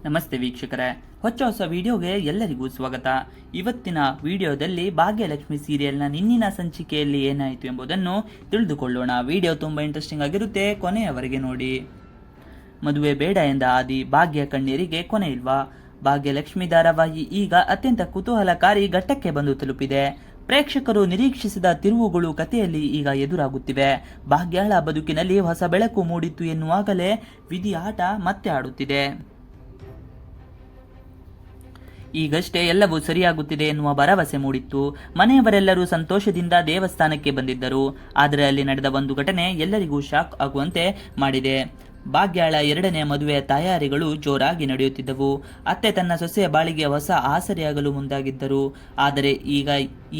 ನಮಸ್ತೆ ವೀಕ್ಷಕರೇ, ಹೊಸ ವಿಡಿಯೋಗೆ ಎಲ್ಲರಿಗೂ ಸ್ವಾಗತ. ಇವತ್ತಿನ ವಿಡಿಯೋದಲ್ಲಿ ಭಾಗ್ಯಲಕ್ಷ್ಮಿ ಸೀರಿಯಲ್ನ ನಿನ್ನಿನ ಸಂಚಿಕೆಯಲ್ಲಿ ಏನಾಯಿತು ಎಂಬುದನ್ನು ತಿಳಿದುಕೊಳ್ಳೋಣ. ವಿಡಿಯೋ ತುಂಬ ಇಂಟ್ರೆಸ್ಟಿಂಗ್ ಆಗಿರುತ್ತೆ, ಕೊನೆಯವರೆಗೆ ನೋಡಿ. ಮದುವೆ ಬೇಡ ಎಂದ ಆದಿ, ಭಾಗ್ಯ ಕಣ್ಣೀರಿಗೆ ಕೊನೆ ಇಲ್ವಾ? ಭಾಗ್ಯಲಕ್ಷ್ಮಿ ಧಾರಾವಾಹಿ ಈಗ ಅತ್ಯಂತ ಕುತೂಹಲಕಾರಿ ಘಟ್ಟಕ್ಕೆ ಬಂದು ತಲುಪಿದೆ. ಪ್ರೇಕ್ಷಕರು ನಿರೀಕ್ಷಿಸಿದ ತಿರುವುಗಳು ಕಥೆಯಲ್ಲಿ ಈಗ ಎದುರಾಗುತ್ತಿವೆ. ಭಾಗ್ಯಳ ಬದುಕಿನಲ್ಲಿ ಹೊಸ ಬೆಳಕು ಮೂಡಿತ್ತು ಎನ್ನುವಾಗಲೇ ವಿಧಿ ಆಟ ಮತ್ತೆ ಆಡುತ್ತಿದೆ. ಈಗಷ್ಟೇ ಎಲ್ಲವೂ ಸರಿಯಾಗುತ್ತಿದೆ ಎನ್ನುವ ಭರವಸೆ ಮೂಡಿತ್ತು. ಮನೆಯವರೆಲ್ಲರೂ ಸಂತೋಷದಿಂದ ದೇವಸ್ಥಾನಕ್ಕೆ ಬಂದಿದ್ದರು. ಆದರೆ ಅಲ್ಲಿ ನಡೆದ ಒಂದು ಘಟನೆ ಎಲ್ಲರಿಗೂ ಶಾಕ್ ಆಗುವಂತೆ ಮಾಡಿದೆ. ಭಾಗ್ಯಳ ಎರಡನೇ ಮದುವೆಯ ತಯಾರಿಗಳು ಜೋರಾಗಿ ನಡೆಯುತ್ತಿದ್ದವು. ಅತ್ತೆ ತನ್ನ ಸೊಸೆಯ ಬಾಳಿಗೆ ಹೊಸ ಆಸರೆಯಾಗಲು ಮುಂದಾಗಿದ್ದರು. ಆದರೆ ಈಗ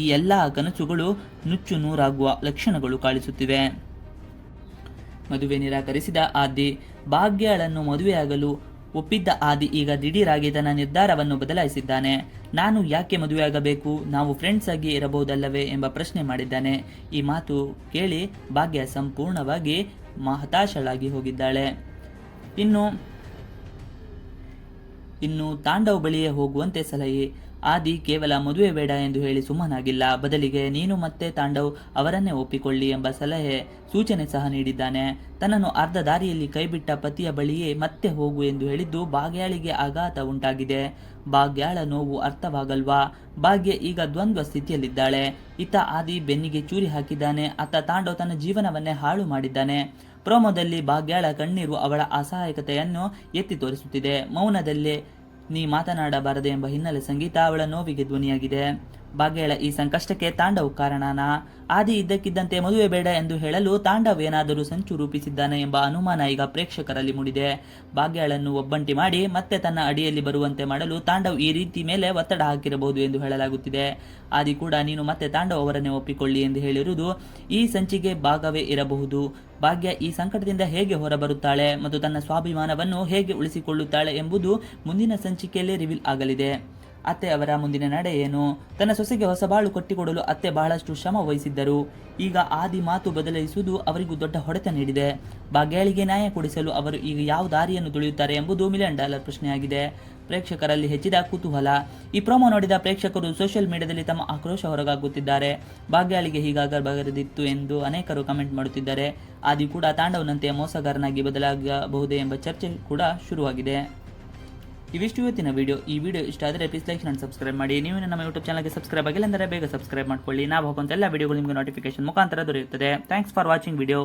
ಈ ಎಲ್ಲ ಕನಸುಗಳು ನುಚ್ಚು ನೂರಾಗುವ ಲಕ್ಷಣಗಳು ಕಾಣಿಸುತ್ತಿವೆ. ಮದುವೆ ನಿರಾಕರಿಸಿದ ಆದಿ, ಭಾಗ್ಯಳನ್ನು ಮದುವೆಯಾಗಲು ಒಪ್ಪಿದ್ದ ಆದಿ ಈಗ ದಿಢೀರಾಗಿ ತನ್ನ ನಿರ್ಧಾರವನ್ನು ಬದಲಾಯಿಸಿದ್ದಾನೆ. ನಾನು ಯಾಕೆ ಮದುವೆಯಾಗಬೇಕು, ನಾವು ಫ್ರೆಂಡ್ಸ್ ಆಗಿ ಇರಬಹುದಲ್ಲವೇ ಎಂಬ ಪ್ರಶ್ನೆ ಮಾಡಿದ್ದಾನೆ. ಈ ಮಾತು ಕೇಳಿ ಭಾಗ್ಯ ಸಂಪೂರ್ಣವಾಗಿ ಹತಾಶಳಾಗಿ ಹೋಗಿದ್ದಾಳೆ. ಇನ್ನು ತಾಂಡವ್ ಬಳಿಯೇ ಹೋಗುವಂತೆ ಸಲಹೆ. ಆದಿ ಕೇವಲ ಮದುವೆ ಬೇಡ ಎಂದು ಹೇಳಿ ಸುಮ್ಮನಾಗಿಲ್ಲ, ಬದಲಿಗೆ ನೀನು ಮತ್ತೆ ತಾಂಡವ್ ಅವರನ್ನೇ ಒಪ್ಪಿಕೊಳ್ಳಿ ಎಂಬ ಸಲಹೆ ಸೂಚನೆ ಸಹ ನೀಡಿದ್ದಾನೆ. ತನ್ನನ್ನು ಅರ್ಧ ದಾರಿಯಲ್ಲಿ ಕೈಬಿಟ್ಟ ಪತಿಯ ಬಳಿಯೇ ಮತ್ತೆ ಹೋಗು ಎಂದು ಹೇಳಿದ್ದು ಭಾಗ್ಯಾಳಿಗೆ ಆಘಾತ ಉಂಟಾಗಿದೆ. ಭಾಗ್ಯಾಳ ನೋವು ಅರ್ಥವಾಗಲ್ವಾ? ಭಾಗ್ಯ ಈಗ ದ್ವಂದ್ವ ಸ್ಥಿತಿಯಲ್ಲಿದ್ದಾಳೆ. ಇತ್ತ ಆದಿ ಬೆನ್ನಿಗೆ ಚೂರಿ ಹಾಕಿದ್ದಾನೆ, ಅತ್ತ ತಾಂಡವ್ ತನ್ನ ಜೀವನವನ್ನೇ ಹಾಳು ಮಾಡಿದ್ದಾನೆ. ಪ್ರೋಮೋದಲ್ಲಿ ಭಾಗ್ಯಾಳ ಕಣ್ಣೀರು ಅವಳ ಅಸಹಾಯಕತೆಯನ್ನು ಎತ್ತಿ ತೋರಿಸುತ್ತಿದೆ. ಮೌನದಲ್ಲೇ ನೀ ಮಾತನಾಡಬಾರದು ಎಂಬ ಹಿನ್ನೆಲೆ ಸಂಗೀತ ಅವಳ ನೋವಿಗೆ ಧ್ವನಿಯಾಗಿದೆ. ಭಾಗ್ಯಳ ಈ ಸಂಕಷ್ಟಕ್ಕೆ ತಾಂಡವ್ ಕಾರಣನಾ? ಆದಿ ಇದ್ದಕ್ಕಿದ್ದಂತೆ ಮದುವೆ ಬೇಡ ಎಂದು ಹೇಳಲು ತಾಂಡವ್ ಏನಾದರೂ ಸಂಚು ರೂಪಿಸಿದ್ದಾನೆ ಎಂಬ ಅನುಮಾನ ಈಗ ಪ್ರೇಕ್ಷಕರಲ್ಲಿ ಮೂಡಿದೆ. ಭಾಗ್ಯಳನ್ನು ಒಬ್ಬಂಟಿ ಮಾಡಿ ಮತ್ತೆ ತನ್ನ ಅಡಿಯಲ್ಲಿ ಬರುವಂತೆ ಮಾಡಲು ತಾಂಡವ್ ಈ ರೀತಿ ಮೇಲೆ ಒತ್ತಡ ಹಾಕಿರಬಹುದು ಎಂದು ಹೇಳಲಾಗುತ್ತಿದೆ. ಆದಿ ಕೂಡ ನೀನು ಮತ್ತೆ ತಾಂಡವ್ ಅವರನ್ನೇ ಒಪ್ಪಿಕೊಳ್ಳಿ ಎಂದು ಹೇಳಿರುವುದು ಈ ಸಂಚಿಗೆ ಭಾಗವೇ ಇರಬಹುದು. ಭಾಗ್ಯ ಈ ಸಂಕಟದಿಂದ ಹೇಗೆ ಹೊರಬರುತ್ತಾಳೆ ಮತ್ತು ತನ್ನ ಸ್ವಾಭಿಮಾನವನ್ನು ಹೇಗೆ ಉಳಿಸಿಕೊಳ್ಳುತ್ತಾಳೆ ಎಂಬುದು ಮುಂದಿನ ಸಂಚಿಕೆಯಲ್ಲೇ ರಿವೀಲ್ ಆಗಲಿದೆ. ಅತ್ತೆ ಅವರ ಮುಂದಿನ ನಡೆ ಏನು? ತನ್ನ ಸೊಸೆಗೆ ಹೊಸ ಬಾಳು ಕಟ್ಟಿಕೊಡಲು ಅತ್ತೆ ಬಹಳಷ್ಟು ಶ್ರಮ ವಹಿಸಿದ್ದರು. ಈಗ ಆದಿ ಮಾತು ಬದಲಾಯಿಸುವುದು ಅವರಿಗೂ ದೊಡ್ಡ ಹೊಡೆತ ನೀಡಿದೆ. ಭಾಗ್ಯಳಿಗೆ ನ್ಯಾಯ ಕೊಡಿಸಲು ಅವರು ಈಗ ಯಾವ ದಾರಿಯನ್ನು ತುಳಿಯುತ್ತಾರೆ ಎಂಬುದು $1 ಮಿಲಿಯನ್ ಪ್ರಶ್ನೆಯಾಗಿದೆ. ಪ್ರೇಕ್ಷಕರಲ್ಲಿ ಹೆಚ್ಚಿದ ಕುತೂಹಲ. ಈ ಪ್ರೋಮೋ ನೋಡಿದ ಪ್ರೇಕ್ಷಕರು ಸೋಷಿಯಲ್ ಮೀಡಿಯಾದಲ್ಲಿ ತಮ್ಮ ಆಕ್ರೋಶ ಹೊರಗಾಗುತ್ತಿದ್ದಾರೆ. ಭಾಗ್ಯಳಿಗೆ ಹೀಗಾಗಬಾರದಿತ್ತು ಎಂದು ಅನೇಕರು ಕಮೆಂಟ್ ಮಾಡುತ್ತಿದ್ದಾರೆ. ಆದಿ ಕೂಡ ತಾಂಡವ್ನಂತೆ ಮೋಸಗಾರನಾಗಿ ಬದಲಾಗಬಹುದೇ ಎಂಬ ಚರ್ಚೆ ಕೂಡ ಶುರುವಾಗಿದೆ. ಇವಿಷ್ಟು ಇವತ್ತಿನ ವಿಡಿಯೋ. ಈ ವಿಡಿಯೋ ಇಷ್ಟ ಆದರೆ ಪ್ಲೀಸ್ ಲೈಕ್ ಅಂಡ್ ಸಬ್ಸ್ಕ್ರೈಬ್ ಮಾಡಿ. ನೀವು ನಮ್ಮ ಯೂಟ್ಯೂಬ್ ಚಾನಲ್ಗೆ ಸಬ್ಸ್ಕ್ರೈಬ್ ಆಗಿಲ್ಲ ಅಂದರೆ ಬೇಗ ಸಬ್ಸ್ಕ್ರೈಬ್ ಮಾಡ್ಕೊಳ್ಳಿ. ನಾವು ಹಾಕುವಂಥ ಎಲ್ಲ ವಿಡಿಯೋಗಳು ನಿಮಗೆ ನೋಟಿಫಿಕೇಶನ್ ಮುಖಾಂತರ ದೊರೆಯುತ್ತದೆ. Thanks for watching video.